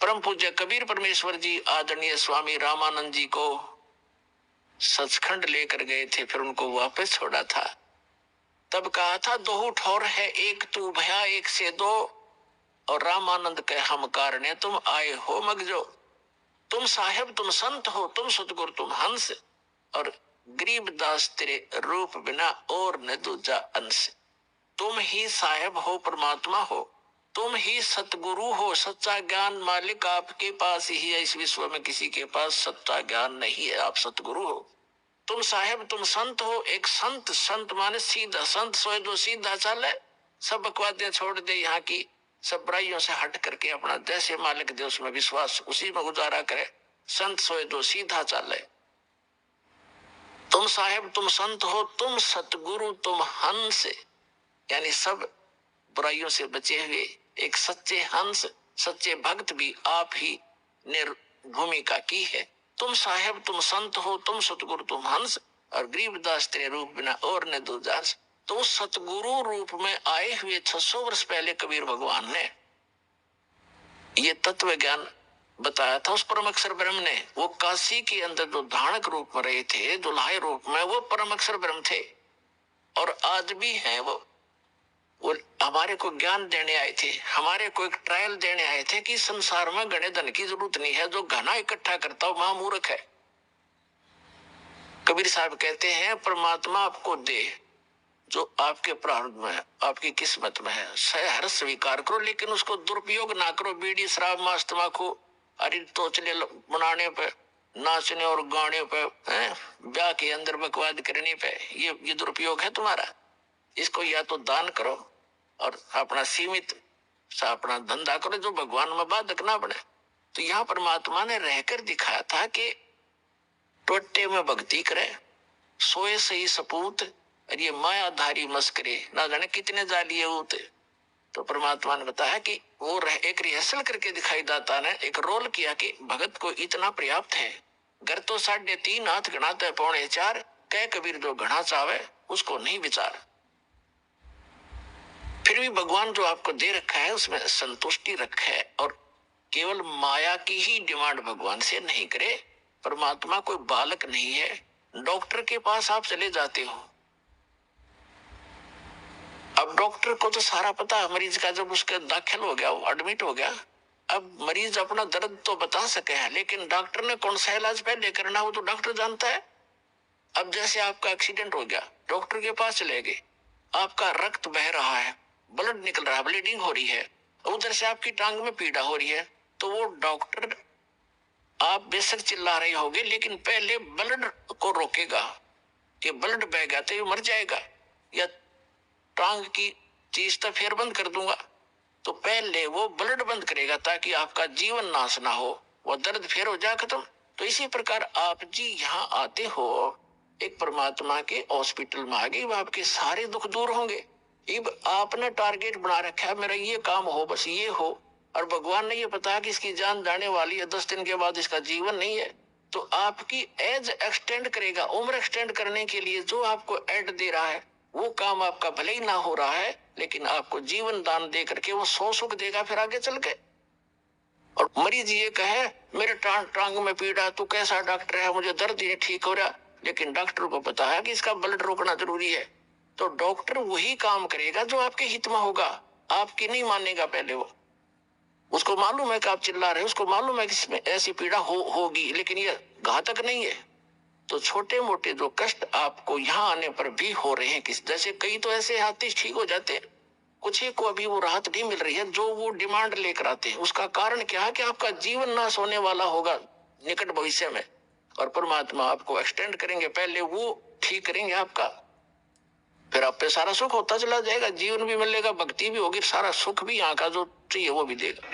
परम पूज्य कबीर परमेश्वर जी आदरणीय स्वामी रामानंद जी को सचखंड लेकर गए थे, फिर उनको वापस छोड़ा था। तब कहा था दोहू ठौर है एक तू भया एक से दो, और रामानंद के हम कारणे तुम आए हो मगजो। तुम साहेब तुम संत हो, तुम सतगुरु तुम हंस, और गरीबदास तेरे रूप बिना और न दूजा अंश। तुम ही साहेब हो, परमात्मा हो, तुम ही सतगुरु हो, सच्चा ज्ञान मालिक आपके पास ही है। इस विश्व में किसी के पास सच्चा ज्ञान नहीं है, आप सतगुरु हो। तुम साहेब तुम संत हो, एक संत, संत माने सीधा, संत सोए दो सीधा चले, सब बकवादियां छोड़ दे, यहाँ की सब बुराइयों से हट करके अपना जैसे मालिक दे उसमें विश्वास, उसी में गुजारा करे। संत सोए दो सीधा चले। तुम साहेब तुम संत हो, तुम सतगुरु तुम हंस, यानी सब बुराइयों से बचे हुए एक सच्चे हंस, सच्चे भक्त भी आप ही ने भूमिका की है। तुम साहेब तुम संत हो, तुम सतगुरु तुम हंस, और गरीबदास तेरे रूप बिना और ने दूजा। तो सतगुरु रूप में आए हुए 600 वर्ष पहले कबीर भगवान ने ये तत्व ज्ञान बताया था उस परम अक्षर ब्रह्म ने। वो काशी के अंदर जो धानक रूप में रहे थे, दुल्हाई रूप में, वो परम अक्षर ब्रह्म थे और आज भी हैं। वो हमारे को ज्ञान देने आए थे, हमारे को एक ट्रायल देने आए थे कि संसार में घने धन की जरूरत नहीं है, जो घना इकट्ठा करता हो महामूर्ख है। कबीर साहब कहते हैं परमात्मा आपको दे जो आपके प्रारब्ध में है, आपकी किस्मत में है, हर स्वीकार करो, लेकिन उसको दुरुपयोग ना करो। बीड़ी शराब मांस तंबाकू अरे तोचले बनाने पे, नाचने और गाने पे, ब्याह के अंदर बकवाद करने पे, ये दुरुपयोग है तुम्हारा। इसको या तो दान करो और अपना सीमित सा अपना धंधा करो, जो भगवान में बाधक ना बने। तो यहाँ परमात्मा ने रहकर दिखाया था कि टोटे में भक्ति करे, सोए सही सपूत, और ये मायाधारी मस्करे ना जाने कितने जालिए होते। तो परमात्मा ने बताया कि वो एक रिहर्सल करके दिखाई दाता ने एक रोल किया कि भगत को इतना पर्याप्त है। घर तो 3.5 हाथ गणाते 4.25, कह कबीर जो घना चावे उसको नहीं विचार। फिर भी भगवान जो आपको दे रखा है उसमें संतुष्टि रखा है, और केवल माया की ही डिमांड भगवान से नहीं करे। परमात्मा कोई बालक नहीं है। डॉक्टर के पास आप चले जाते हो, अब डॉक्टर को तो सारा पता है मरीज का, जब उसका दाखिल हो गया, वो एडमिट हो गया, अब मरीज अपना दर्द तो बता सके है, लेकिन डॉक्टर ने कौन सा इलाज पहले करना वो तो डॉक्टर जानता है। अब जैसे आपका एक्सीडेंट हो गया, डॉक्टर के पास चले गए, आपका रक्त बह रहा है, ब्लड निकल रहा है, ब्लीडिंग हो रही है, उधर से आपकी टांग में पीड़ा हो रही है, तो वो डॉक्टर आप बेशक चिल्ला रहे होगे, लेकिन पहले ब्लड को रोकेगा कि ब्लड बह गया तो ये मर जाएगा, या टांग की चीज तो फिर बंद कर दूंगा। तो पहले वो ब्लड बंद करेगा ताकि आपका जीवन नाश ना हो, वो दर्द फिर हो जाए खत्म। तो इसी प्रकार आप जी यहाँ आते हो एक परमात्मा के हॉस्पिटल में, आगे आपके सारे दुख दूर होंगे। अब आपने टारगेट बना रखा है मेरा ये काम हो, बस ये हो, और भगवान ने ये पता कि इसकी जान जाने वाली है, 10 दिन के बाद इसका जीवन नहीं है, तो आपकी एज एक्सटेंड करेगा। उम्र एक्सटेंड करने के लिए जो आपको एड दे रहा है वो काम आपका भले ही ना हो रहा है, लेकिन आपको जीवन दान दे करके वो 100 सुख देगा फिर आगे चल के। और मरीज ये कहे मेरे टांग में पीड़ा, तू कैसा डॉक्टर है, मुझे दर्द ही ठीक हो रहा, लेकिन डॉक्टर को पता है कि इसका ब्लड रोकना जरूरी है, तो डॉक्टर वही काम करेगा जो आपके हित में होगा, आपकी नहीं मानेगा पहले वो। उसको मालूम है कि आप चिल्ला रहे, उसको मालूम है कि इसमें ऐसी पीड़ा होगी, लेकिन ये घातक नहीं है। तो छोटे मोटे जो कष्ट आपको यहाँ आने पर भी हो रहे हैं, किस जैसे कई तो ऐसे आते ठीक हो जाते हैं, कुछ ही को अभी वो राहत नहीं मिल रही है जो वो डिमांड लेकर आते हैं। उसका कारण क्या है कि आपका जीवन नाश होने वाला होगा निकट भविष्य में, और परमात्मा आपको एक्सटेंड करेंगे, पहले वो ठीक करेंगे आपका, फिर आप पे सारा सुख होता चला जाएगा, जीवन भी मिलेगा, भक्ति भी होगी, सारा सुख भी यहाँ का जो चाहिए वो भी देगा।